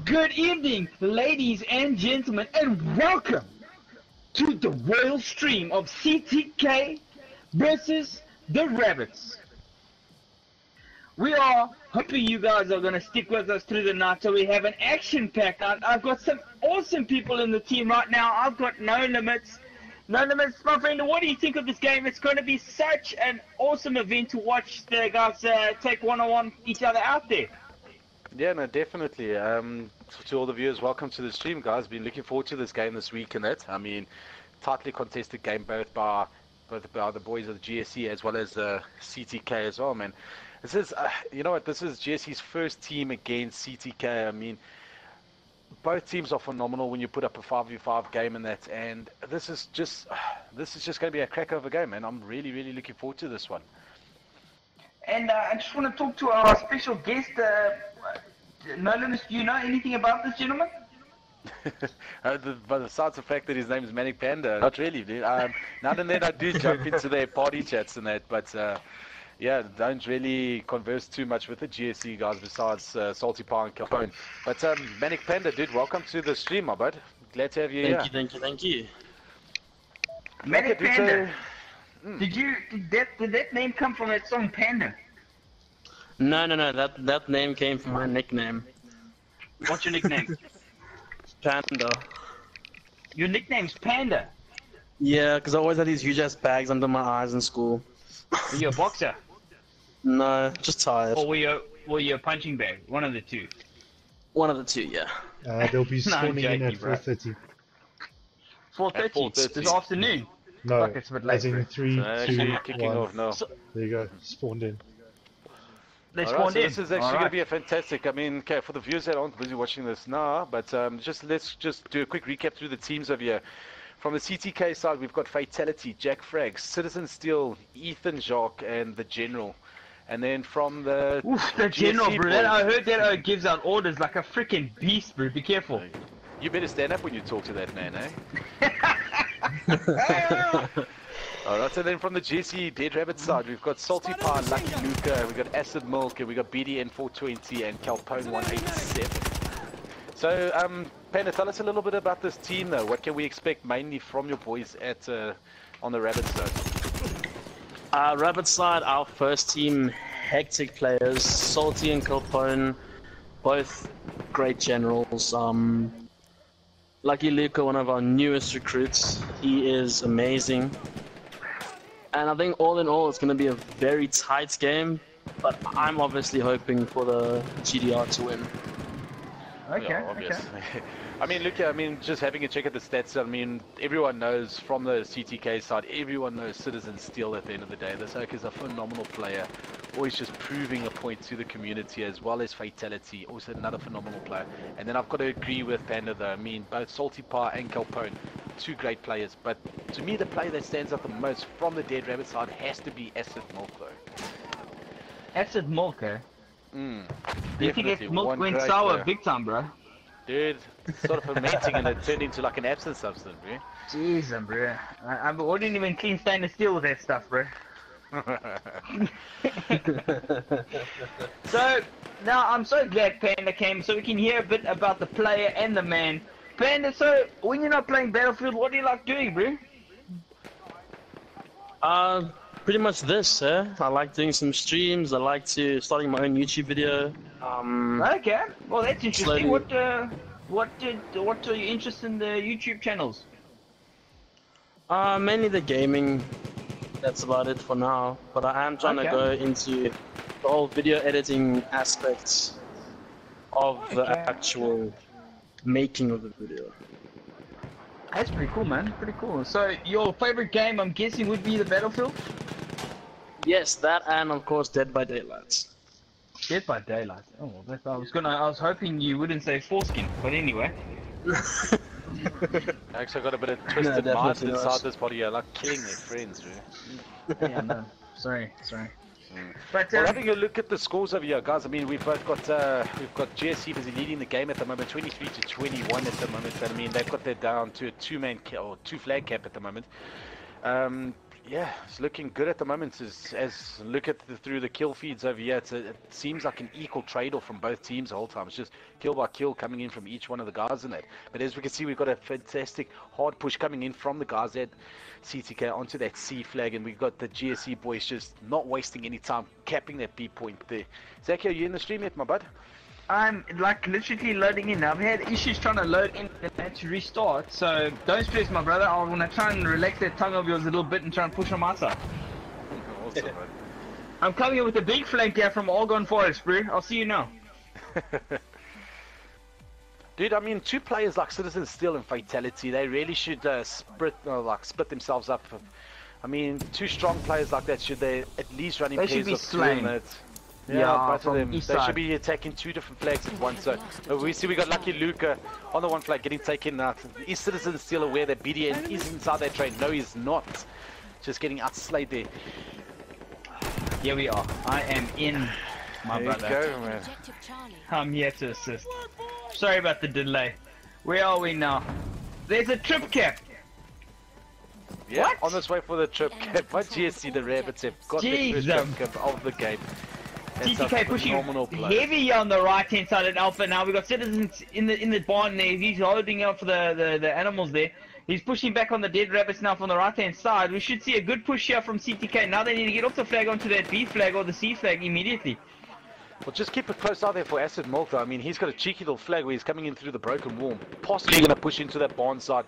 Good evening, ladies and gentlemen, and welcome to the royal stream of CTK versus the Rabbits. We are hoping you guys are going to stick with us through the night so we have an action-packed night. I've got some awesome people in the team right now. I've got No Limits. No Limits, my friend, what do you think of this game? It's going to be such an awesome event to watch the guys take one-on-one each other out there. Yeah, no, definitely. To all the viewers, welcome to the stream, guys. Been looking forward to this game this week, I mean, tightly contested game both by the boys of the GSE as well as CTK as well, man. This is, you know what? This is GSE's first team against CTK. I mean, both teams are phenomenal when you put up a 5v5 game in that, and this is just going to be a cracker of a game, man. I'm really looking forward to this one. And I just want to talk to our special guest. No Limits, do you know anything about this gentleman? Besides the fact that his name is Manic Panda, not really, dude. Now and then I do jump into their party chats and that, but yeah, don't really converse too much with the GSE guys besides Salty Pie and Capone. But Manic Panda, dude, welcome to the stream, my bud. Glad to have you here. Thank you. Manic Panda, did that name come from that song Panda? No, that name came from my nickname. What's your nickname? Panda. Your nickname's Panda? Yeah, because I always had these huge ass bags under my eyes in school. Were you a boxer? No, just tired. Or were you a punching bag? One of the two. One of the two, yeah. They'll be spawning in at 4:30. 4:30 this afternoon? No, Fuck, it's a bit late, as in 3, 2, kicking 1. off now. There you go, spawned in. They Alright, spawned so in. this is actually going to be a fantastic, I mean, okay, for the viewers that aren't busy watching this now, but let's just do a quick recap through the teams over here. From the CTK side, we've got Fatality, Jack Frags, Citizen Steele, Ethan Jacques, and the General. And then from the the General, GSE bro. boys, I heard that gives out orders like a freaking beast, bro. Be careful. You better stand up when you talk to that man, eh? Alright, so then from the GSE Dead Rabbit side, we've got Salty Pie, Lucky Luca, we've got Acid Milk, and we've got BDN 420 and Calpone 187. So, Panda, tell us a little bit about this team though. What can we expect mainly from your boys at on the Rabbit side? Rabbit side, our first team, hectic players, Salty and Calpone, both great generals. Lucky Luca, one of our newest recruits, he is amazing. And I think all in all, it's going to be a very tight game, but I'm obviously hoping for the GDR to win. Okay, yeah, obvious. I mean, look, I mean, just having a check at the stats, I mean, everyone knows from the CTK side, everyone knows Citizen Steele at the end of the day. This Oak is a phenomenal player, always just proving a point to the community, as well as Fatality, also another phenomenal player. And then I've got to agree with Panda though. I mean, both Salty Pie and Calpone, two great players, but to me the player that stands out the most from the Dead Rabbit side has to be Acid Milk though. Acid Milk, eh? You think that milk one went great sour player. big time, bro? Dude, sort of fermenting and it turned into like an absent substance, bro. Jeez, bro. I wouldn't even clean stainless steel with that stuff, bro. So, now I'm so glad Panda came so we can hear a bit about the player and the man. Panda, so when you're not playing Battlefield, what do you like doing, bro? Pretty much this, I like doing some streams. I like starting my own YouTube video. Okay, well that's interesting. slowly- What are you interested in the YouTube channels? Mainly the gaming. That's about it for now. But I am trying to Okay. go into the whole video editing aspects of the actual making of the video. That's pretty cool, man. Pretty cool. So your favorite game, I'm guessing, would be the Battlefield? Yes, that and of course Dead by Daylight. Dead by Daylight. Oh, that's, I was hoping you wouldn't say foreskin, but anyway. I actually got a bit of twisted minds inside this body. I like killing their friends, really. Yeah, no. Sorry. But well, having a look at the scores over here, guys. I mean, we've got GSE busy leading the game at the moment, 23 to 21 at the moment. And I mean, they've got that down to a two-man or two flag cap at the moment. Yeah, it's looking good at the moment. As look at through the kill feeds over here, it seems like an equal trade-off from both teams the whole time. It's just kill by kill coming in from each one of the guys in that. But as we can see, we've got a fantastic hard push coming in from the guys at CTK onto that C flag, and we've got the GSE boys just not wasting any time capping that B point there. Zach, are you in the stream yet, my bud? I'm like literally loading in. I've had issues trying to load in and to restart, so don't stress, my brother. I want to try and relax that tongue of yours a little bit and try and push on my side. Awesome, man. I'm coming here with a big flank here from Argon Forest, bro. I'll see you now. Dude, I mean, two players like Citizen Steele and Fatality, they really should split themselves up. I mean, two strong players like that, should they at least run in pairs of slain. 2 minutes? Yeah, both of them. They side. should be attacking two different flags at once. So we see we got Lucky Luca on the one flag getting taken out. Is Citizen Steele aware that BDN is inside that train? No, he's not. Just getting outslayed there. Here we are. I am in, my There brother. you go, man. I'm here to assist. Sorry about the delay. Where are we now? There's a trip cap. Yeah, What? on this way for the trip cap. But GSC, the Rabbits have got the first trip cap of the game. That's CTK a pushing phenomenal play. heavy on the right hand side at Alpha now. We've got Citizens in the barn there. He's holding out for the animals there. He's pushing back on the dead rabbits now from the right hand side. We should see a good push here from CTK. Now they need to get off the flag onto that B flag or the C flag immediately. Well, just keep a close eye there for Acid Milk though. I mean, he's got a cheeky little flag where he's coming in through the broken wall. Possibly going to push into that barn side.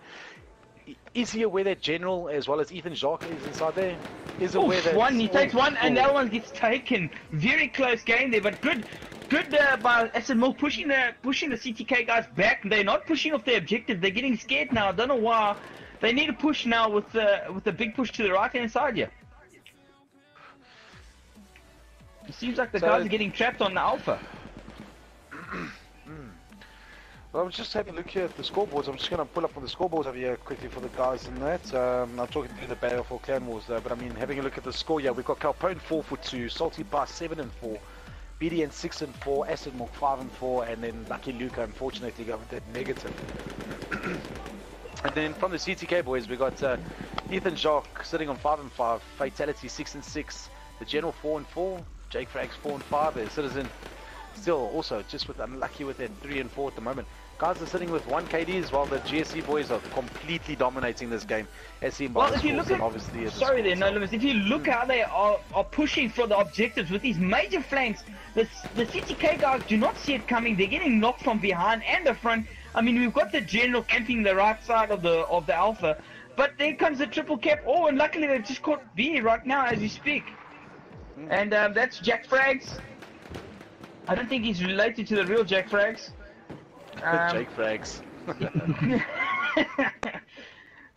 Is he aware that General as well as Ethan Jacques is inside there? Is aware that He takes one and the other one gets taken. Very close game there, but good by Acid Milk pushing the CTK guys back. They're not pushing off their objective. They're getting scared now. I don't know why. They need to push now with the big push to the right hand side here. It seems like the guys are getting trapped on the Alpha. Well, I'm just having a look here at the scoreboards. I'm just going to pull up on the scoreboards over here quickly for the guys in that. I'm talking through the battle for Clan Wars though, but I mean, having a look at the score here, we've got Calpone 4 for 2, Salty Bar 7 and 4, BDN 6 and 4, Acid Milk 5 and 4, and then Lucky Luca unfortunately got that negative. And then from the CTK boys, we got Ethan Jacques sitting on 5 and 5, Fatality 6 and 6, the General 4 and 4, Jake Frags 4 and 5, and Citizen still also just with unlucky with that 3 and 4 at the moment. Guys are sitting with 1 KDs while the GSE boys are completely dominating this game. As seen by Well, if you look at, obviously sorry there, no limits. If you look how they are pushing for the objectives with these major flanks, the CTK guys do not see it coming. They're getting knocked from behind and the front. I mean, we've got the General camping the right side of the Alpha, but there comes the triple cap. Oh, and luckily they've just caught B right now as we speak. And that's Jack Frags. I don't think he's related to the real Jack Frags. Jake Frags.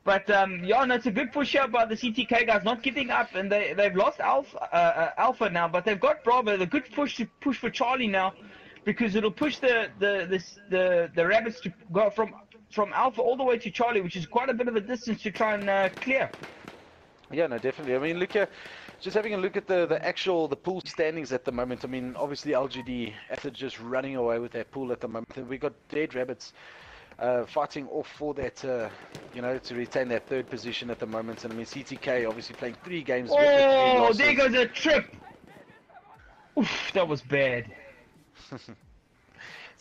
But yeah, no, it's a good push out by the CTK guys, not giving up, and they've lost Alpha now, but they've got Bravo. The good push for Charlie now, because it'll push the rabbits to go from Alpha all the way to Charlie, which is quite a bit of a distance to try and clear. Yeah, no, definitely. I mean, look here. Just having a look at the pool standings at the moment. I mean, obviously LGD after just running away with their pool at the moment. And we got Dead Rabbits fighting off for that, you know, to retain that 3rd position at the moment. And I mean, CTK obviously playing 3 games. Oh, with the 3 losses. there goes a trip. Oof, that was bad. So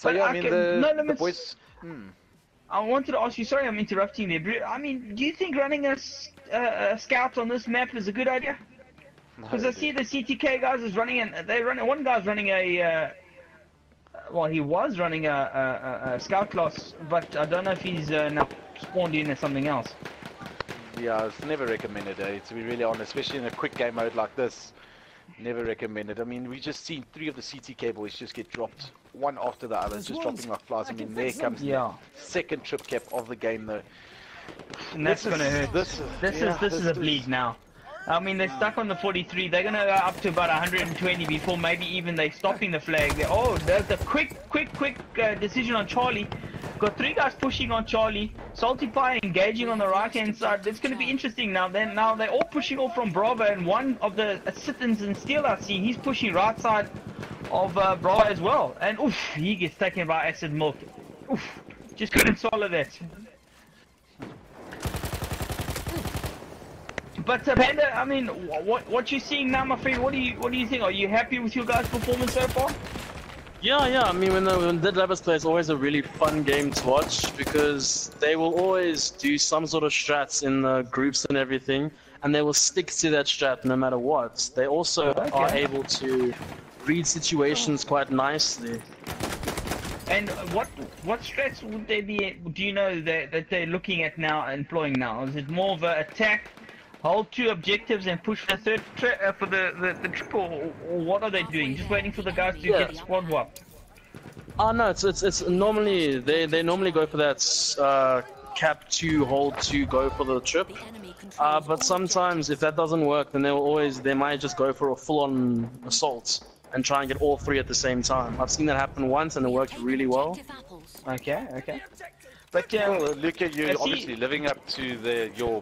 But yeah, I mean the boys. I wanted to ask you. Sorry, I'm interrupting there, but I mean, do you think running a scout on this map is a good idea? Because I see the CTK guys is running, and one guy's running well, he was running a scout class, but I don't know if he's now spawned in as something else. Yeah, it's never recommended, to be really honest, especially in a quick game mode like this. Never recommended. I mean, we just seen 3 of the CTK boys just get dropped, one after the other, just dropping like flies. I mean, there comes the second trip cap of the game, though. And that's gonna hurt. This is a bleed now. I mean, they're stuck on the 43. They're gonna go up to about 120 before maybe even they stopping the flag. Oh, there's a quick decision on Charlie. Got 3 guys pushing on Charlie. Salty Pie engaging on the right hand side. It's gonna be interesting now. Now they're all pushing off from Bravo, and one of the assistants in Steele I see, he's pushing right side of Bravo as well. And oof, he gets taken by acid milk. Oof, just couldn't swallow that. But Panda, I mean, what you seeing now, my friend? What do you think? Are you happy with your guys' performance so far? Yeah. I mean, when Dead Rabbits play, it's always a really fun game to watch because they will always do some sort of strats in the groups and everything, and they will stick to that strat no matter what. They also are able to read situations quite nicely. And what strats would they be? Do you know that they're looking at now, employing now? Is it more of an attack? Hold 2 objectives and push for the third for the triple, or what are they doing? Just waiting for the guys to get squad wiped. No, it's normally they normally go for that cap 2, hold 2, go for the trip. But sometimes if that doesn't work, then they might just go for a full-on assault and try and get all 3 at the same time. I've seen that happen once and it worked really well. Okay. But Luca, you're obviously living up to your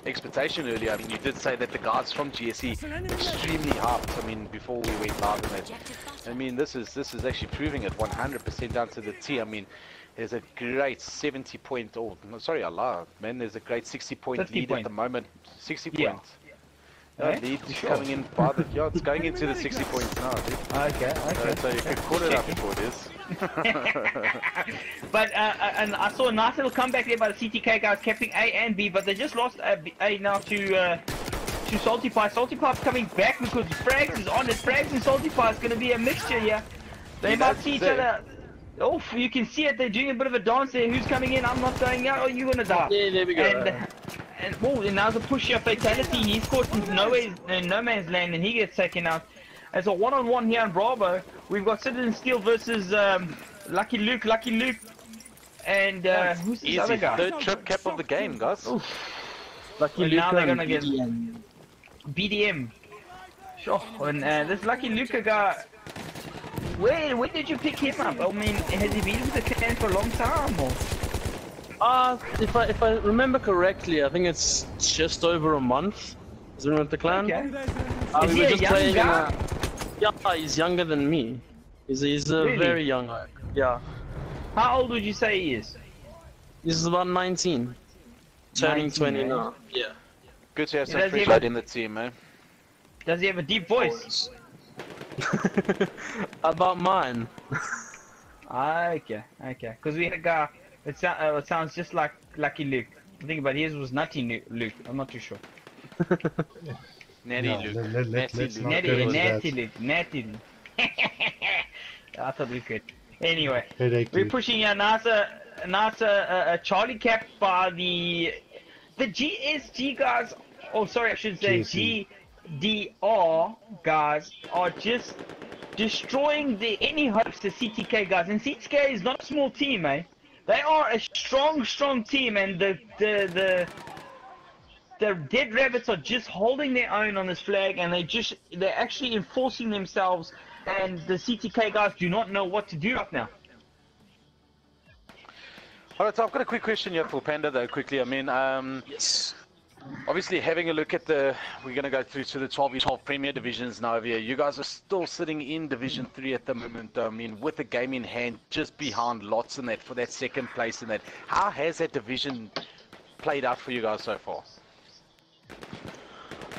expectation earlier. I mean, you did say that the guys from GSE extremely hyped. I mean, before we went live on it. I mean, this is actually proving it 100% down to the T. I mean, there's a great 70 point. Oh, no, sorry, I lied, man. There's a great 60 point lead at the moment. 60 points. Lead coming in by the it's going into the 60 points now, dude. Okay. So you can call it up before this. But and I saw a nice little comeback there by the CTK guys, keeping A and B, but they just lost A now to Salty Pie. Salty Pie's coming back because Frags is on it. Frags and Salty Pie is going to be a mixture here. They might see each other. Oh, you can see it. They're doing a bit of a dance there. Who's coming in? I'm not going out. Oh, you're going to die. Yeah, there we go. And now's a push here, fatality. He's caught in no man's land, and he gets taken out. As a one-on-one here in Bravo, we've got Citizen Steele versus Lucky Luke, and who's this other guy? 3rd trip cap of the game, guys. Oof. Lucky Luke now they're gonna BDM. get BDM. Sure. And this Lucky Luca guy, where did you pick him up? I mean, has he been with the clan for a long time, or? If I remember correctly, I think it's just over a month. He's been with the clan. Okay. Is he a young guy? Yeah, he's younger than me. He's a really? very young guy. Yeah. How old would you say he is? He's about 19. Turning 19, 20 right? now. Yeah. Good to have some fresh blood in the team, man. Does he have a deep voice? About mine. Okay. Because we had a guy. It sounds just like Lucky Luke. I think about his was Nutty Luke. I'm not too sure. Natty Luke. Natty Luke. I thought we could. Anyway, we're pushing a nice Charlie cap by the GSG guys. Oh, sorry, I should say GDR guys are just destroying any hopes the CTK guys. And CTK is not a small team, eh? They are a strong team, and the Dead Rabbits are just holding their own on this flag, and they're actually enforcing themselves, and the CTK guys do not know what to do right now. Alright, so I've got a quick question here for Panda though, quickly. I mean, Yes. obviously having a look at we're going to go through to the 12v12 Premier Divisions now over here. You guys are still sitting in Division 3 at the moment. I mean, with the game in hand, just behind lots in that for that 2nd place in that. How has that division played out for you guys so far?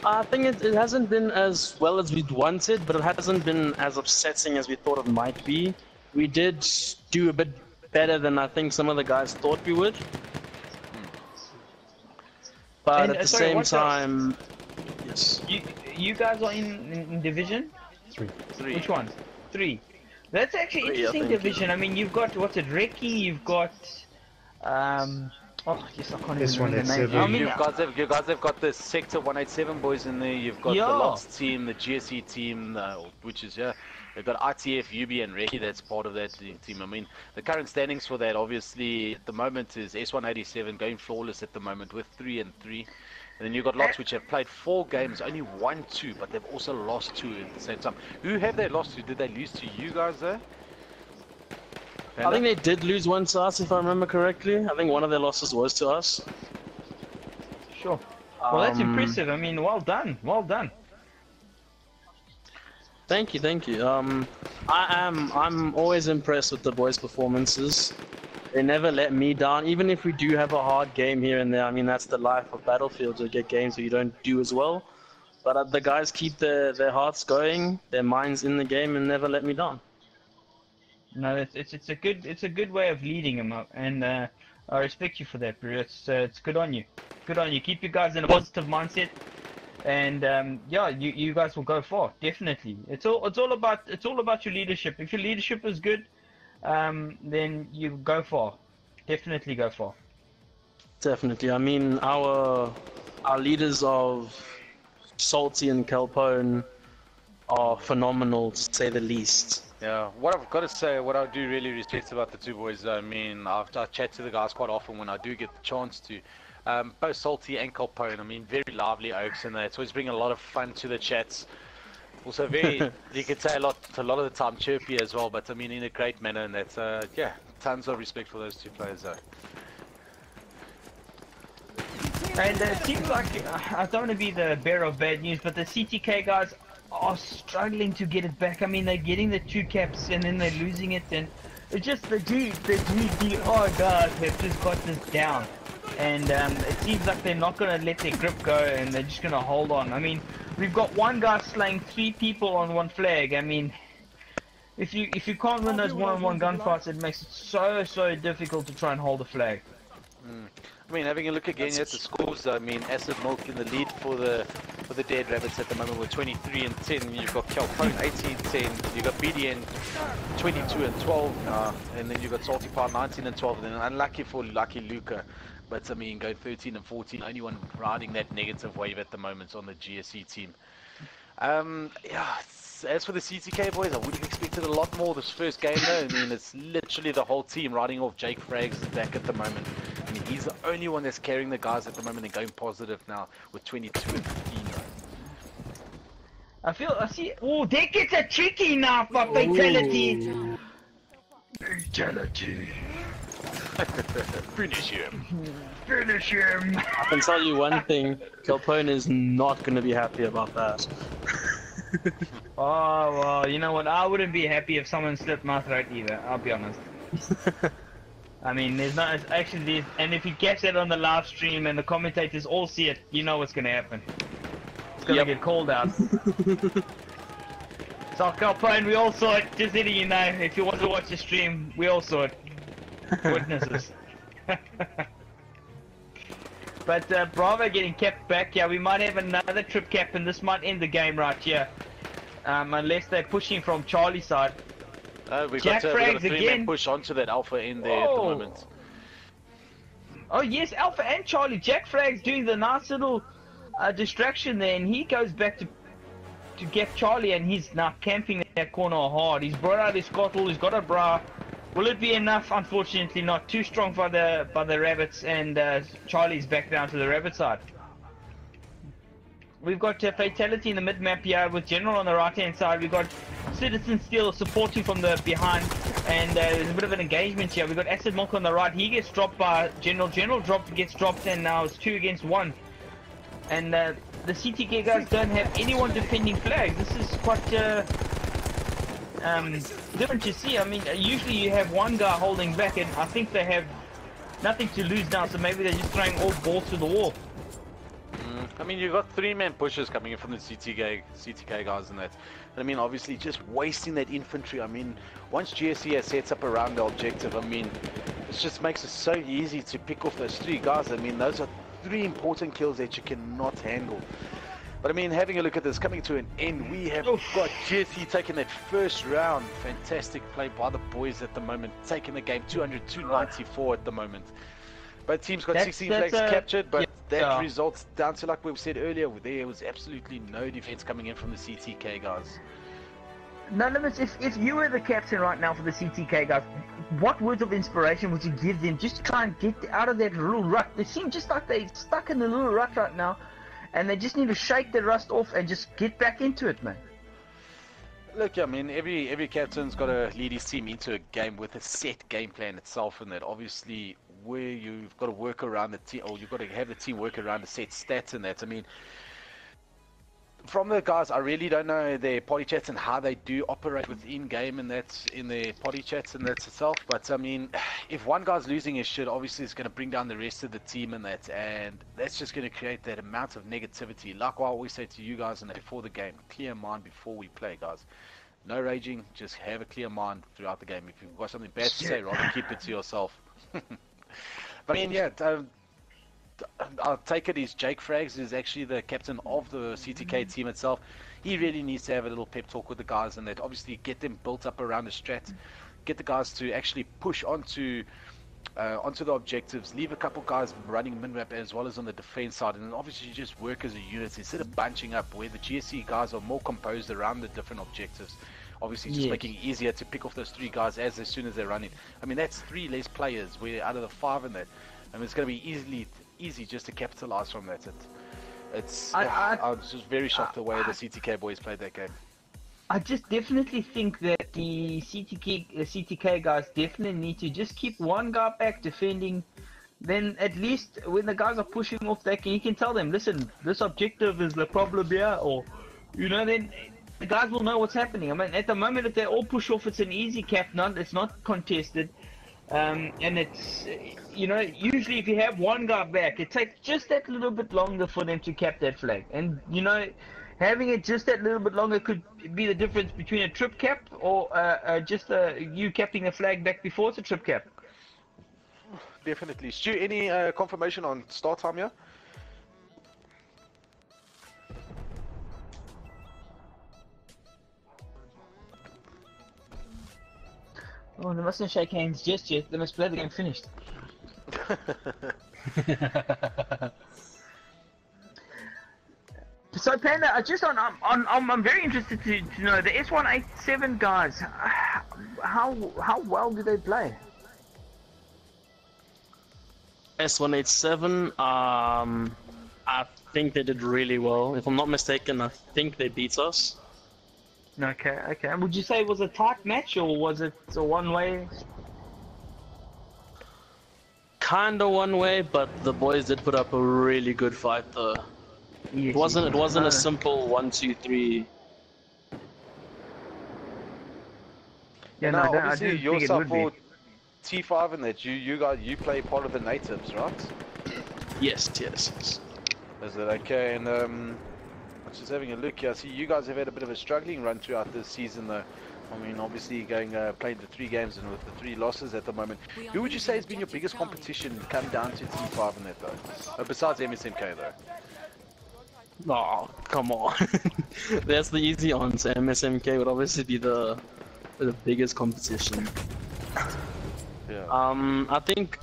I think it hasn't been as well as we'd wanted, but it hasn't been as upsetting as we thought it might be. We did do a bit better than I think some of the guys thought we would. But at the same time, yes. You guys are in Division? 3. Which one? 3. That's actually interesting division. I mean, you've got, what's it, Reki, you've got Oh, yes, I can't This even remember the name. 187. I mean, You guys have got the Sector 187 boys in there. You've got Yeah. the Lots team, the GSE team, which is they've got ITF, UB, and Reki. That's part of that team. I mean, the current standings for that, obviously, at the moment is S187 going flawless at the moment with 3-3. And then you've got Lots which have played 4 games, only won 2, but they've also lost 2 at the same time. Who have they lost to? Did they lose to you guys there? I think they did lose one to us, if I remember correctly. I think one of their losses was to us. sure. Well, that's impressive. I mean, well done. Well done. Thank you, thank you. I'm always impressed with the boys' performances. They never let me down, even if we do have a hard game here and there. I mean, that's the life of Battlefield. You get games where you don't do as well, but the guys keep their hearts going, their minds in the game, and never let me down. No, it's a good way of leading them up, and I respect you for that, bro. It's good on you. Good on you. Keep you guys in a positive mindset, and yeah, you guys will go far. Definitely. It's all about your leadership. If your leadership is good, then you go far. Definitely go far. Definitely. I mean, our leaders of Salty and Calpone are phenomenal, to say the least. Yeah, what I've got to say, what I do really respect about the two boys, I mean, I chat to the guys quite often when I do get the chance to. Both Salty and Calpone, I mean, very lively oaks, and it's always bringing a lot of fun to the chats. Also very, you could say a lot of the time chirpy as well, but I mean in a great manner, and that's, yeah, tons of respect for those two players though. And it seems like, I don't want to be the bearer of bad news, but the CTK guys are struggling to get it back. I mean, they're getting the 2 caps and then they're losing it, and it's just the GDR guys have just got this down. And it seems like they're not going to let their grip go, and they're just going to hold on. I mean, we've got one guy slaying 3 people on 1 flag. I mean, if you can't win those one-on-one gunfights, it makes it so difficult to try and hold a flag. I mean, having a look again at the scores, I mean, Acid Milk in the lead for the Dead Rabbits at the moment with 23-10. You've got Calpone 18-10. You've got BDN 22-12, and then you've got Salty Power 19-12. And then unlucky for Lucky Luca, but I mean, going 13-14. Only one riding that negative wave at the moment on the GSE team. Yeah. As for the CTK boys, I would have expected a lot more this first game though. I mean, it's literally the whole team riding off. Jake Frags is back at the moment. I mean, he's the only one that's carrying the guys at the moment and going positive now with 22-15. I see. Oh, that gets a tricky now for fatality. Fatality. Finish him. Finish him. I can tell you one thing, Calpone is not going to be happy about that. Oh, well, you know what? I wouldn't be happy if someone slit my throat either, I'll be honest. I mean, there's not actually, and if he gets it on the live stream and the commentators all see it, you know what's going to happen. It's going to get called out. So, Calpone, we all saw it. Just letting you know, if you want to watch the stream, we all saw it. Witnesses. But Bravo getting kept back. Yeah, we might have another trip cap, and this might end the game right here. Unless they're pushing from Charlie's side. We've got a 3-man push onto that Alpha in there at the moment. Oh yes, Alpha and Charlie. Jack Frag's doing the nice little distraction there, and he goes back to get Charlie, and he's now camping that corner hard. He's brought out his scuttle, he's got a bra. Will it be enough? Unfortunately not. Too strong for the rabbits, and Charlie's back down to the rabbit side. We've got Fatality in the mid-map here with General on the right-hand side. We've got Citizen Steele supporting from the behind, and there's a bit of an engagement here. We've got Acid Milk on the right. He gets dropped by General. General gets dropped, and now it's 2 against 1. And the CTK guys don't have anyone defending flags. This is quite different to see. I mean, usually you have one guy holding back, and I think they have nothing to lose now, so maybe they're just throwing all balls to the wall. I mean, you've got 3-man pushes coming in from the CTK guys and that. I mean, obviously, just wasting that infantry. I mean, once GSE has sets up around the objective, I mean, it just makes it so easy to pick off those 3 guys. I mean, those are 3 important kills that you cannot handle. But I mean, having a look at this, coming to an end, we have got GSE taking that first round. Fantastic play by the boys at the moment, taking the game 200-294 at the moment. Both teams got That's- 16 that's flags a- captured, but that yeah. results down to, like we said earlier, there was absolutely no defense coming in from the CTK guys. No limits. If you were the captain right now for the CTK guys, what words of inspiration would you give them just to try and get out of that little rut? They seem just like they're stuck in a little rut right now, and they just need to shake the rust off and just get back into it, man. Look, I mean, every captain's got to lead his team into a game with a set game plan itself, and that obviously where you've got to work around the team, or you've got to have the team work around the set stats and that. I mean, from the guys, I really don't know their potty chats and how they do operate within game and that's in their potty chats and that's itself. But I mean, if one guy's losing his shit, obviously it's going to bring down the rest of the team and that's just going to create that amount of negativity. Like what I always say to you guys and before the game, clear mind before we play, guys. No raging, just have a clear mind throughout the game. If you've got something bad to say, rather keep it to yourself. But I mean, yeah. I'll take it is Jake Frags is actually the captain of the CTK team itself. He really needs to have a little pep talk with the guys and that obviously get them built up around the strat, get the guys to actually push onto the objectives, leave a couple guys running min-map as well as on the defense side, and then obviously just work as a unit instead of bunching up where the GSE guys are more composed around the different objectives. Obviously just making it easier to pick off those 3 guys as soon as they're running. I mean, that's 3 less players where out of the 5 in that. I mean, it's going to be easy just to capitalize from that. I was just very shocked the way the CTK boys played that game. I just definitely think that the CTK guys definitely need to just keep one guy back defending. Then at least when the guys are pushing off, you can tell them, listen, this objective is the problem here, or then the guys will know what's happening. I mean, at the moment, if they all push off, it's an easy cap. It's not contested. And it's, usually if you have one guy back, it takes just that little bit longer for them to cap that flag. And, having it just that little bit longer could be the difference between a trip cap or just you capping the flag back before it's a trip cap. Definitely. Stu, any confirmation on start time here? Oh, they mustn't shake hands just yet. They must play the game finished. So Panda, I'm very interested to know the S187 guys. How well do they play? S187. I think they did really well. If I'm not mistaken, I think they beat us. Okay. And would you say it was a tight match or was it a one-way? Kinda one way, but the boys did put up a really good fight though. Yes, It wasn't a simple 1, 2, 3. Yeah, now, no, obviously I do think it would for be. T5 and that you play part of the natives, right? Yes. Is that okay? And I'm just having a look here. See, you guys have had a bit of a struggling run throughout this season, though. I mean, obviously playing the 3 games and with the 3 losses at the moment. Who would you say has been your biggest competition come down to T5 in that though? Besides MSMK though. Oh, come on. That's the easy answer. MSMK would obviously be the biggest competition. Yeah. I think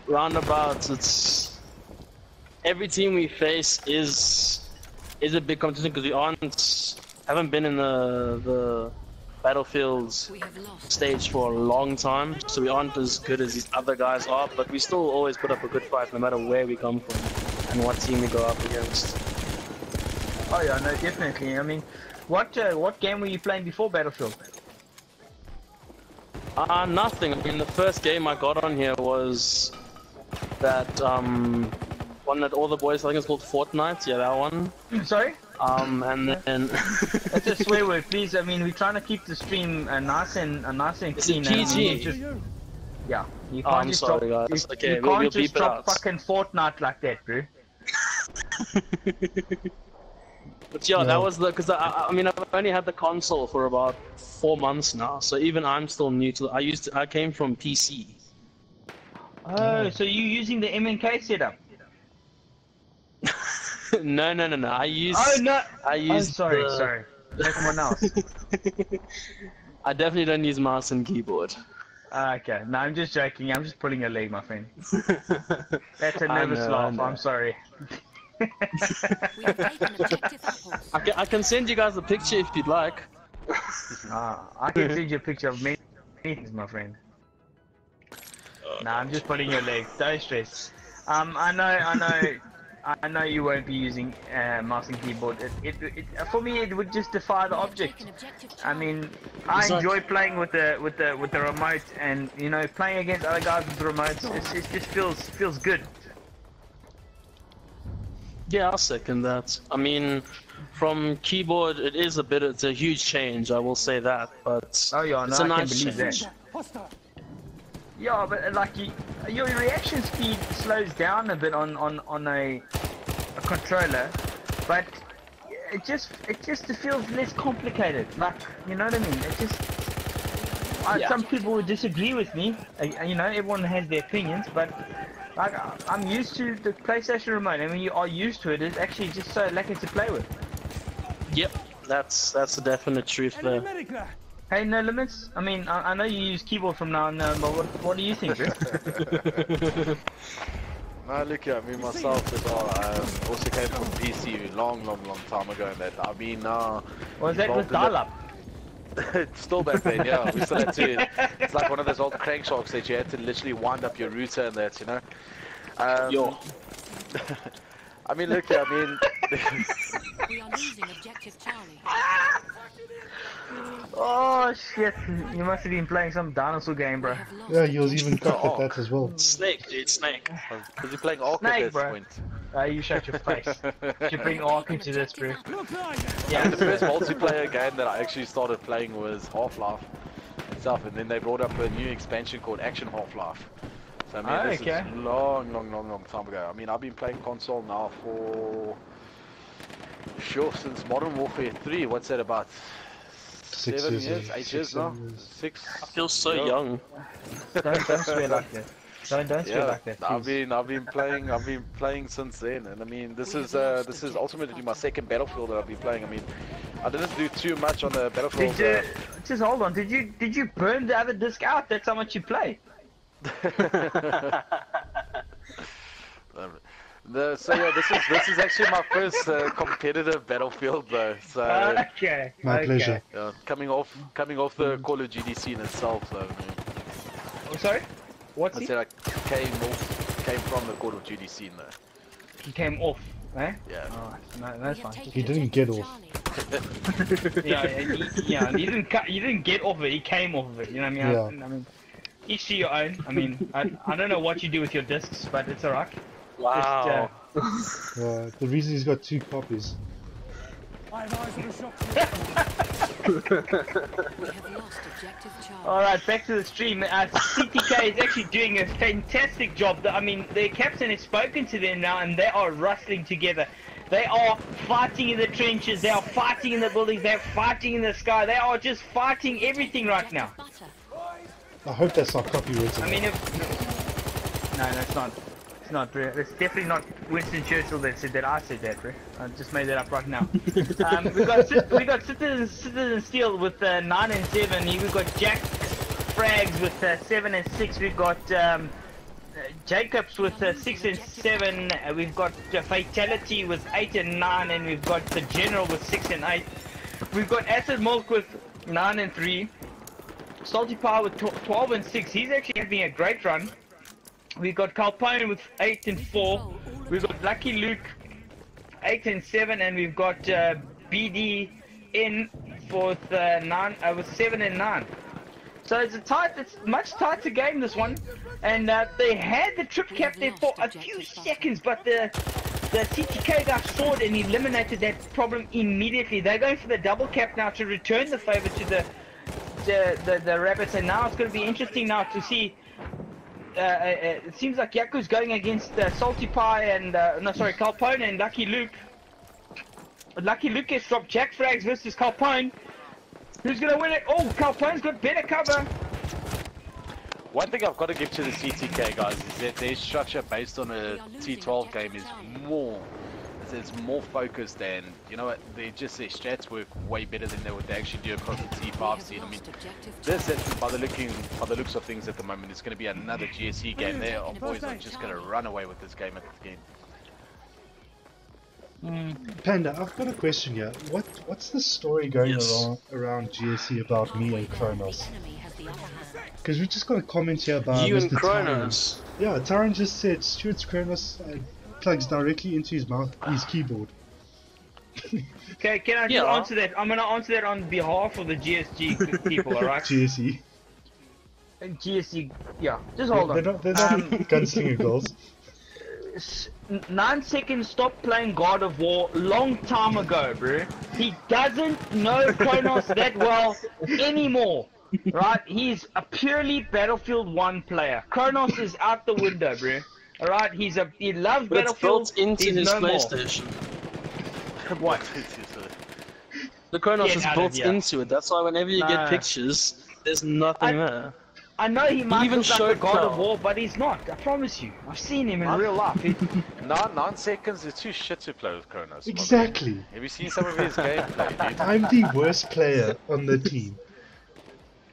roundabouts, it's every team we face is a big competition because we haven't been in the battlefields stage for a long time, so we aren't as good as these other guys are, but we still always put up a good fight no matter where we come from and what team we go up against. Oh yeah, no, definitely. I mean, what game were you playing before Battlefield? Nothing. I mean, the first game I got on here was that one that all the boys, I think it's called Fortnite. Yeah, that one. Sorry? And then That's a swear word, please. I mean, we're trying to keep the stream nice and it's clean. a PG. Yeah, you can't I'm just sorry, drop. guys. You Okay, can't we'll just beep it drop out. fucking Fortnite like that, bro. But yeah, that was because I mean I've only had the console for about 4 months now, so even I'm still new to. I came from PC. Oh, so you're using the MNK setup? No. I use. Oh no! I use. Sorry. That's someone else. I definitely don't use mouse and keyboard. Okay, no, I'm just joking. I'm just pulling your leg, my friend. That's a nervous laugh. I'm sorry. I can send you guys a picture if you'd like. I can send you a picture of many things, my friend. Nah, I'm just pulling your leg. Don't stress. I know you won't be using mouse and keyboard. For me, it would just defy the object. I mean, I enjoy playing with the remote, and you know, playing against other guys with the remotes. It just feels good. Yeah, I'll second that. I mean, from keyboard, it's a huge change. I will say that, but it's a nice change. Yeah, but like your reaction speed slows down a bit on a controller, but it just feels less complicated. Like, you know what I mean? It just some people would disagree with me. You know, everyone has their opinions, but like I'm used to the PlayStation remote, and when you are used to it, it's actually just so lucky to play with. Yep, that's the definite truth there. Hey, no limits. I mean, I know you use keyboard from now on, but what do you think, bro? No, look at me myself as well. I also came from PC long time ago. And that I've been Was that with dial-up? Still back then, yeah. We still had to. It's like one of those old crankshocks that you had to literally wind up your router and that, you know. Yo. I mean, look, I mean. We are losing objective Charlie. Oh shit! You must have been playing some dinosaur game, bro. Yeah, he was even cut at that as well. Snake, dude, Snake. Was he playing Ark at this point? You shut your face. You bring Ark into this, bro. Yeah, the first multiplayer game that I actually started playing was Half-Life itself, and then they brought up a new expansion called Action Half-Life. So I mean, this is long time ago. I mean, I've been playing console now for since Modern Warfare 3. What's that, about 7 years, 8 years now? 6. I feel so young. Don't swear like that. Don't swear like that. Please. I've been playing since then, and I mean, this is ultimately my second Battlefield that I've been playing. I mean, I didn't do too much on the Battlefield. Just hold on. Did you burn the other disc out? That's how much you play. So yeah, this is actually my first competitive Battlefield though. So My pleasure. coming off the Call of Duty scene itself. So. Oh, sorry. What's I said I came from the Call of Duty scene though. He came off, eh? Yeah. Oh, no, that's fine. He didn't get off. He didn't get off it. He came off of it. You know what I mean? Yeah. I mean, each to your own. I mean, I don't know what you do with your discs, but it's alright. Wow. Just, The reason he's got 2 copies. Alright, back to the stream. CTK is actually doing a fantastic job. I mean, their captain has spoken to them now, and they are rustling together. They are fighting in the trenches, they are fighting in the buildings, they are fighting in the sky, they are just fighting everything right now. I hope that's not copyrighted. I mean, no, it's not. It's not, bro. It's definitely not Winston Churchill that said that. I said that, bro. I just made that up right now. we got Citizen Steele with 9 and 7. We've got Jack Frags with 7 and 6. We've got Jacobs with 6 and 7. We've got Fatality with 8 and 9, and we've got the General with 6 and 8. We've got Acid Milk with 9 and 3. Salty Power with 12 and 6. He's actually having a great run. We've got Calpone with 8 and 4. We've got Lucky Luke 8 and 7, and we've got BDN with 7 and 9. So it's it's much tighter game, this one. And they had the trip cap there for a few seconds, but the CTK guy saw it and eliminated that problem immediately. They're going for the double cap now to return the favor to the Rabbits, and now it's going to be interesting now to see. It seems like Yaku's going against Salty Pie and Calpone and Lucky Luke. Lucky Luke gets dropped. Jack Frags versus Calpone. Who's gonna win it? Oh, Calpone's got better cover. One thing I've got to give to the CTK guys is that their structure based on a T12 game is more it's more focused, and you know what? They just their strats work way better than what they actually do across the T5 scene. I mean, this by the looks of things at the moment, it's going to be another GSE game. There, our boys are just going to run away with this game at the game. Panda, I've got a question here. What's the story going around GSE about me and Kronos? Because we just got a comment here about You Mr. and Kronos. Yeah, Tyron just said Stuart's Kronos plugs directly into his keyboard. Okay, can I just answer that? I'm gonna answer that on behalf of the GSG people, alright? GSE. GSE, yeah. Just hold on. They're not gunslinger girls. 9 seconds stopped playing God of War long time ago, bro. He doesn't know Kronos that well anymore. Right? He's a purely Battlefield 1 player. Kronos is out the window, bro. Alright? He loves But Battlefield. it's built into his PlayStation. What? The Kronos Get is out of built here. into it. That's why whenever you get pictures, there's nothing there. I know he might even look like a showed God of Karl. War, but he's not. I promise you. I've seen him in real life. 9 seconds is too shit to play with Kronos. Exactly. Have you seen some of his gameplay, dude? I'm the worst player on the team.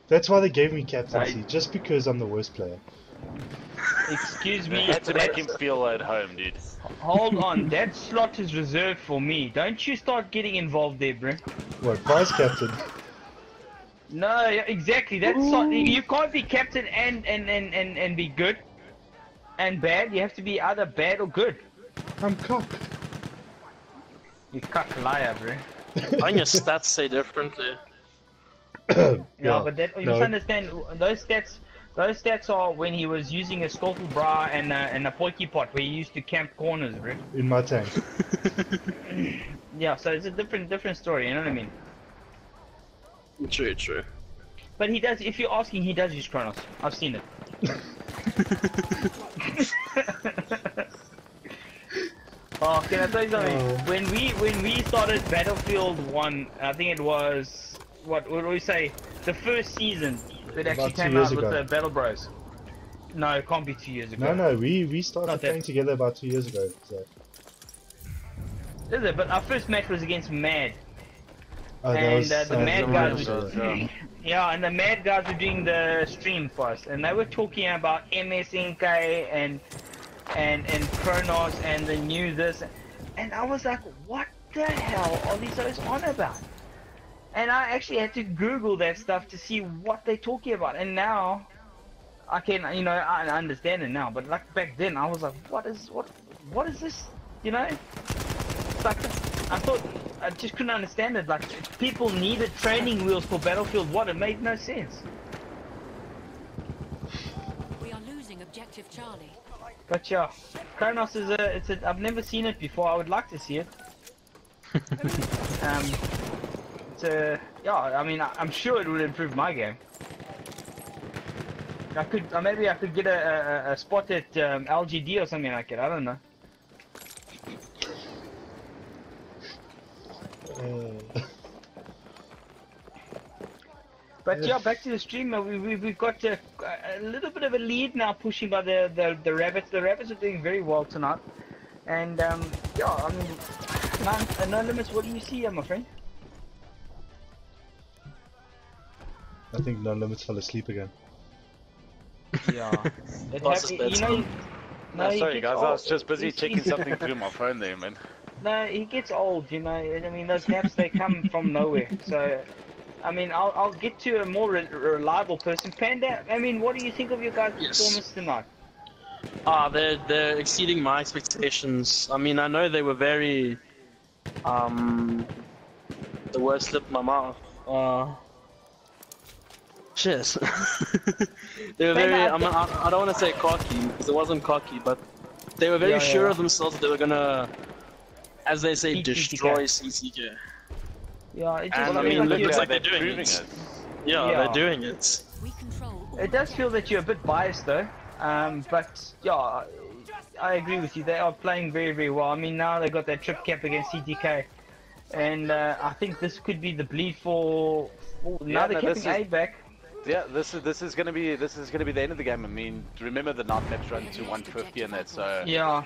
That's why they gave me captaincy, just because I'm the worst player. Excuse They me. had to make him feel at home, dude. Hold on. That slot is reserved for me. Don't you start getting involved there, bro. What, vice captain? No, yeah, exactly. That's you can't be captain and be good and bad. You have to be either bad or good. I'm cock. You cuck liar, bro. I think your stats say differently. Yeah, but that, you must understand those stats. Those stats are when he was using a skillful bra and a poiky pot where he used to camp corners, bro. In my tank. Yeah, so it's a different story. You know what I mean? True, true. But he does. If you're asking, he does use Kronos. I've seen it. Oh, can I tell you something? When we started Battlefield 1, I think it was what would we say? The first season that actually About 2 came years out with ago. the Battlebros. No, it can't be 2 years ago. No, we started Not that. playing together about 2 years ago. So. Is it? But our first match was against Mad. Oh, that And was, the Mad guys was, were, yeah, and the Mad guys were doing the stream for us, and they were talking about MSNK and Kronos and the new this, and I was like, what the hell are these guys on about? And I actually had to Google that stuff to see what they're talking about, and now I can, you know, I understand it now, but like back then I was like, what is this, you know? It's like, I thought, I just couldn't understand it. Like, people needed training wheels for Battlefield 1. It made no sense. We are losing objective Charlie. But yeah, Kronos is I've never seen it before. I would like to see it. Yeah, I mean, I'm sure it would improve my game. I could, maybe I could get a spot at LGD or something like it. I don't know. But yeah, back to the stream. We've got a little bit of a lead now, pushing by the rabbits. The rabbits are doing very well tonight, and yeah, I mean, no limits. What do you see, my friend? I think No Limits fell asleep again. Yeah, You know. No, he sorry gets guys, old. I was just busy He's- checking something through my phone there, man. No, he gets old, you know. I mean, those naps, they come from nowhere. So, I mean, I'll get to a more reliable person. Panda, I mean, what do you think of your guys' performance tonight? They're exceeding my expectations. I mean, I know they were very, the word slipped my mouth. Shit. They were very, I don't want to say cocky, because it wasn't cocky, but they were very sure of themselves that they were gonna, as they say, Beat destroy CTK. CTK. Yeah, it just And I feels mean, it like looks you're, like they're doing proving it. it. Yeah, Yeah. they're doing it. We control all it does feel that you're a bit biased though. But yeah, I agree with you. They are playing very, very well. I mean, now they got that trip cap against CTK, and I think this could be the bleed for. Now they're keeping A back. Yeah, this is gonna be the end of the game. I mean, remember the night maps run to 150 and that, so Yeah.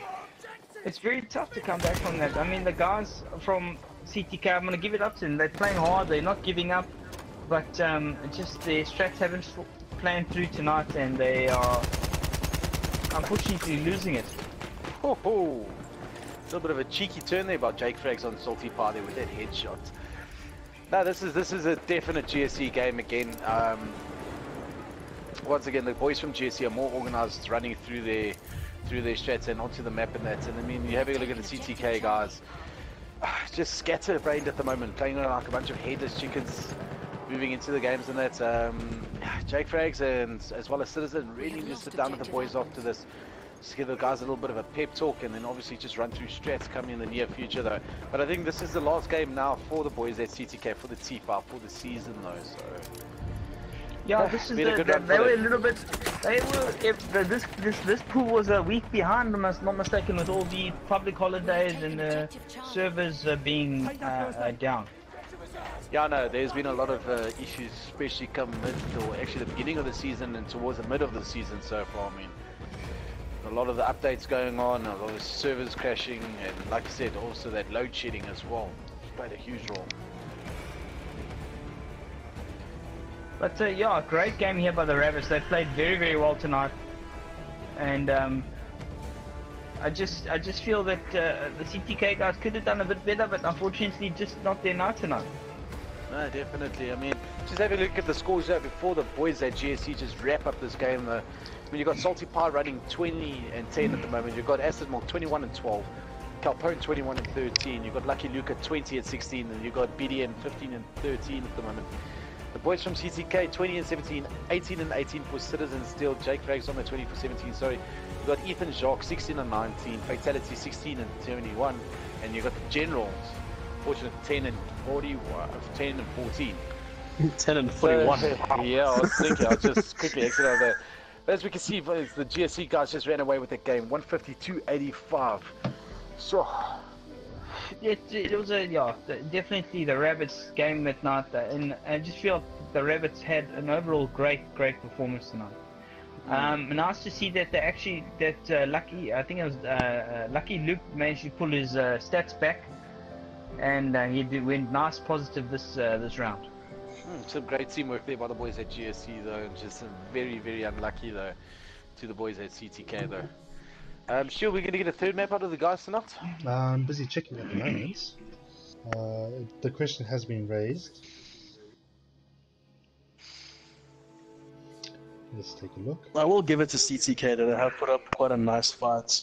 It's very tough to come back from that. I mean, the guys from CTK, I'm gonna give it up to them. They're playing hard. They're not giving up, but just their strats haven't planned through tonight, and they are unfortunately losing it. Ho ho! A little bit of a cheeky turn there by Jake Frags on Salty Party with that headshot. No, this is a definite GSE game again. Once again, the boys from GSE are more organised, running through their strats and onto the map and that. And I mean, you're having a look at the CTK guys, just scatterbrained at the moment, playing like a bunch of headless chickens, moving into the games and that. Jake Frags and as well as Citizen really need to sit down with the boys after this. Just give the guys a little bit of a pep talk, and then obviously just run through strats coming in the near future though. But I think this is the last game now for the boys at CTK for the T5 for the season though. So yeah, this is they were a little bit. They were. This pool was a week behind, if I'm not mistaken, with all the public holidays and the servers being down. Yeah, no, there's been a lot of issues, especially come mid or actually the beginning of the season and towards the mid of the season so far. I mean, a lot of the updates going on, a lot of servers crashing, and like I said, also that load shedding as well played a huge role. But yeah, great game here by the Rabbits. They played very, very well tonight, and I just feel that the CTK guys could have done a bit better, but unfortunately, just not their night tonight. No, definitely. I mean, just have a look at the scores there before the boys at GSE just wrap up this game. I mean, you've got Salty Pie running 20 and 10 at the moment. You've got Acid Monk 21 and 12. Calpone 21 and 13. You've got Lucky Luca 20 and 16. And you've got BDN 15 and 13 at the moment. The boys from CTK 20 and 17, 18 and 18 for Citizen Steele. Jake Frags on the 20 for 17, sorry. You've got Ethan Jacques 16 and 19. Fatality 16 and 21. And you've got the Generals, fortunate 10 and 40, 10 and 14. 10 and 41. Yeah, I was thinking, I'll just quickly exit over there. As we can see, the GSE guys just ran away with the game, 152-85. So, it was definitely the Rabbits game that night, and I just feel the Rabbits had an overall great performance tonight. Nice to see that Lucky, I think it was Lucky Luke managed to pull his stats back, and he went nice positive this round. Some great teamwork there by the boys at GSE though, and just some very unlucky though to the boys at CTK though. Sure, we're going to get a third map out of the guys tonight? I'm busy checking at the moment. The question has been raised. Let's take a look. I will give it to CTK that they have put up quite a nice fight.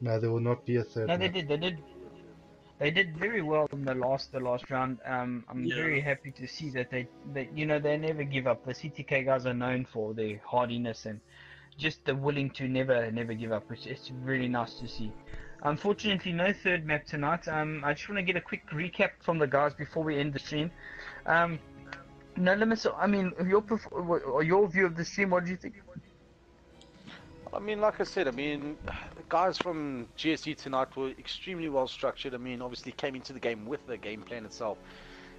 No, there will not be a third map. They did very well in the last round. I'm very happy to see that they never give up. The CTK guys are known for their hardiness and just the willing to never give up, which is really nice to see. Unfortunately, no third map tonight. I just want to get a quick recap from the guys before we end the stream. No limits. I mean, your view of the stream. What do you think? I mean, like I said, the guys from GSE tonight were extremely well structured. I mean, obviously came into the game with the game plan itself.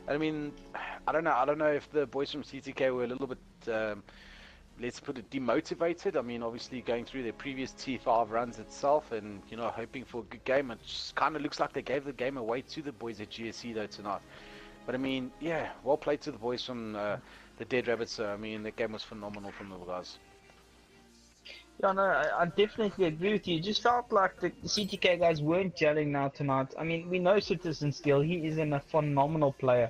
I mean, I don't know if the boys from CTK were a little bit, let's put it, demotivated. I mean, obviously going through their previous T5 runs itself and, hoping for a good game. It just kind of looks like they gave the game away to the boys at GSE though tonight. But I mean, yeah, well played to the boys from the Dead Rabbits. I mean, the game was phenomenal from the guys. Yeah, no, I definitely agree with you. It just felt like the CTK guys weren't gelling now tonight. I mean, we know Citizen Steele, he is a phenomenal player,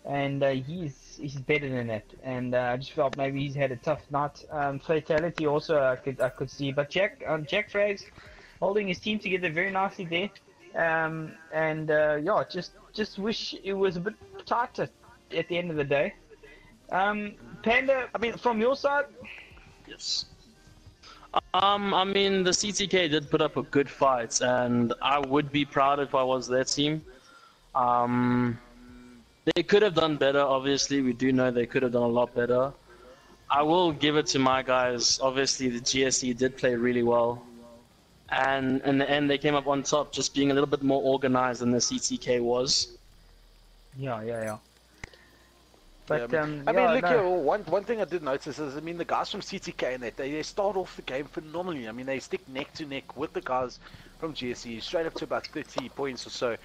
and he's better than that. And I just felt maybe he's had a tough night. Fatality also I could see, but Jack Frags holding his team together very nicely there. Yeah, just wish it was a bit tighter at the end of the day. Panda, I mean, from your side. Yes. I mean, the CTK did put up a good fight, and I would be proud if I was their team. They could have done better, obviously. We do know they could have done a lot better. I will give it to my guys. Obviously, the GSE did play really well. And in the end, they came up on top, just being a little bit more organized than the CTK was. Yeah. But, yeah, look here, one thing I did notice is, the guys from CTK and that, they start off the game phenomenally. I mean, they stick neck to neck with the guys from GSE, straight up to about 30 points or so.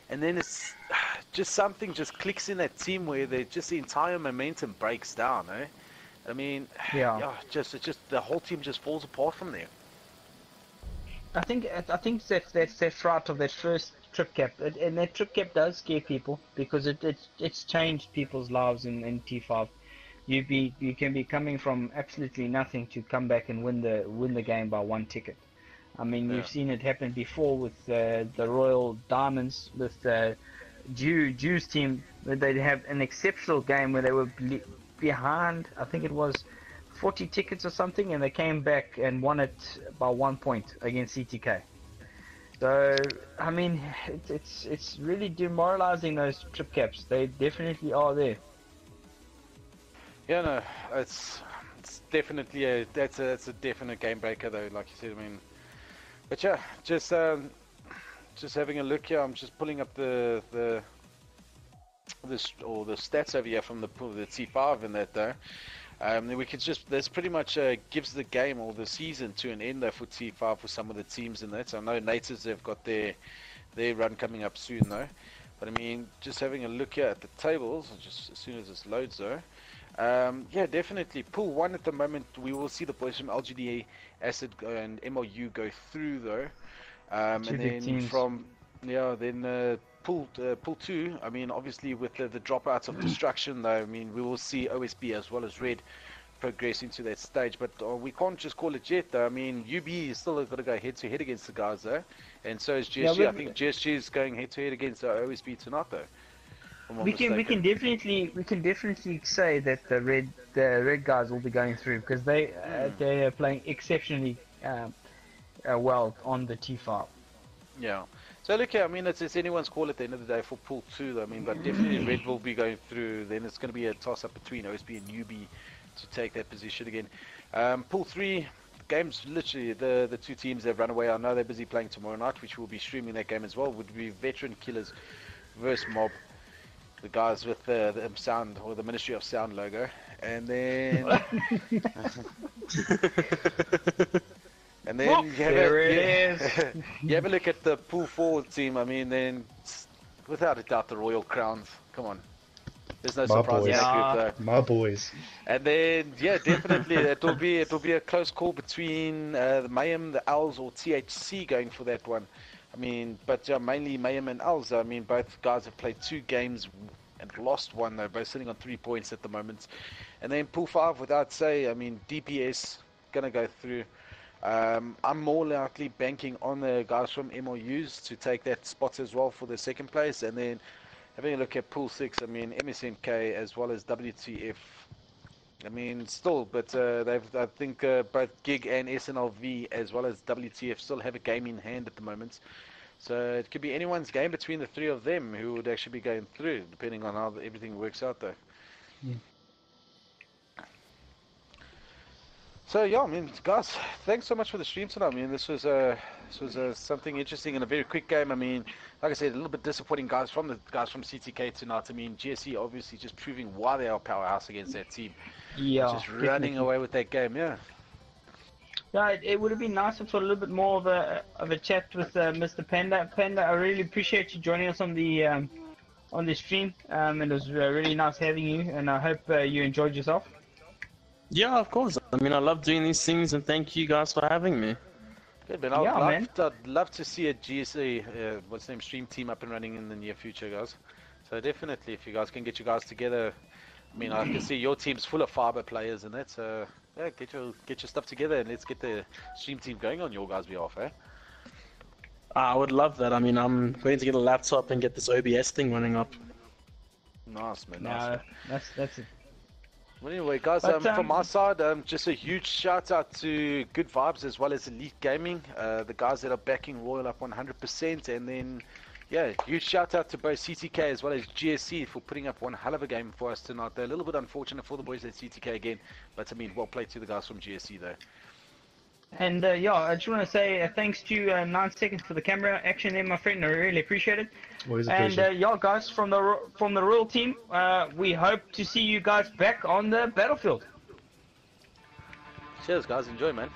And then it's just something just clicks in that team where the entire momentum breaks down, eh? I mean, Yeah. it's just the whole team just falls apart from there. I think that's right of that first trip cap, and that trip cap does scare people because it's changed people's lives in T5. You can be coming from absolutely nothing to come back and win the game by 1 ticket. I mean, you've seen it happen before with the Royal Diamonds with Jew's team, where they'd have an exceptional game where they were behind, I think it was 40 tickets or something, and they came back and won it by 1 point against CTK. So, I mean, it's really demoralizing, those trip caps. They definitely are there. Yeah, no, it's definitely that's a definite game breaker though, like you said. I mean, but yeah, just having a look here. I'm just pulling up the stats over here from the T5 and that though. We could just, that's pretty much gives the game or the season to an end though for T5 for some of the teams in that. So I know Natives have got their run coming up soon though. But I mean, just having a look here at the tables, just as soon as this loads though. Yeah, definitely. Pool 1 at the moment, we will see the boys from LGDA, Acid and MLU go through though. And then from, Pool 2, I mean, obviously with the dropouts of Destruction though, I mean, we will see OSB as well as Red progress into that stage, but we can't just call it yet though. I mean, UB is still got to go head to head against the guys though, and so is GSG. I think GSG is going head to head against OSB tonight though. We can definitely say that the red guys will be going through because they are playing exceptionally well on the T5. Yeah. So look here, I mean, it's anyone's call at the end of the day for Pool 2 though. I mean, but definitely Red will be going through. Then it's going to be a toss-up between OSB and UB to take that position again. Pool 3, the game's literally, the two teams have run away. I know they're busy playing tomorrow night, which we'll be streaming that game as well. Would be Veteran Killers versus Mob. The guys with the sound, or the Ministry of Sound logo. And then... And then you have a look at the Pool 4 team. I mean, then without a doubt the Royal Crowns. Come on, there's no surprise in that group though. My boys. And then definitely it'll be a close call between the Mayhem, the Owls, or THC going for that one. I mean, but mainly Mayhem and Owls. I mean, both guys have played 2 games and lost 1 though, both sitting on 3 points at the moment. And then Pool 5, without say, I mean, DPS gonna go through. I'm more likely banking on the guys from MLUs to take that spot as well for the second place, and then having a look at Pool 6, I mean MSNK as well as WTF. I mean still, but I think both Gig and SNLV as well as WTF still have a game in hand at the moment. So it could be anyone's game between the 3 of them who would actually be going through, depending on how everything works out though. Yeah. So yeah, I mean, guys, thanks so much for the stream tonight. I mean, this was something interesting and a very quick game. I mean, like I said, a little bit disappointing guys from CTK tonight. I mean, GSE obviously just proving why they are powerhouse against that team. Yeah, just running away with that game. Yeah. Yeah, it would have been nice for a little bit more of a chat with Mr. Panda. Panda, I really appreciate you joining us on the stream. It was really nice having you, and I hope you enjoyed yourself. Yeah, of course. I mean, I love doing these things, and thank you guys for having me. Good, man. I'd love to see a GSE, what's the name, stream team up and running in the near future, guys. So definitely, if you guys can get you guys together, I mean, I can see your team's full of fiber players and that. So yeah, get your stuff together and let's get the stream team going on your guys' behalf, eh? I would love that. I mean, I'm going to get a laptop and get this OBS thing running up. Nice, man. No, that's it. Well, anyway, guys, from my side, just a huge shout out to Good Vibes as well as Elite Gaming, the guys that are backing Royal up 100%, and then, yeah, huge shout out to both CTK as well as GSE for putting up one hell of a game for us tonight. They're a little bit unfortunate for the boys at CTK again, but I mean, well played to the guys from GSE though. And yeah, I just want to say thanks to 9 seconds for the camera action there, my friend. I really appreciate it. Always a and pleasure. yeah, guys from the Royal team, we hope to see you guys back on the battlefield. Cheers, guys. Enjoy, man.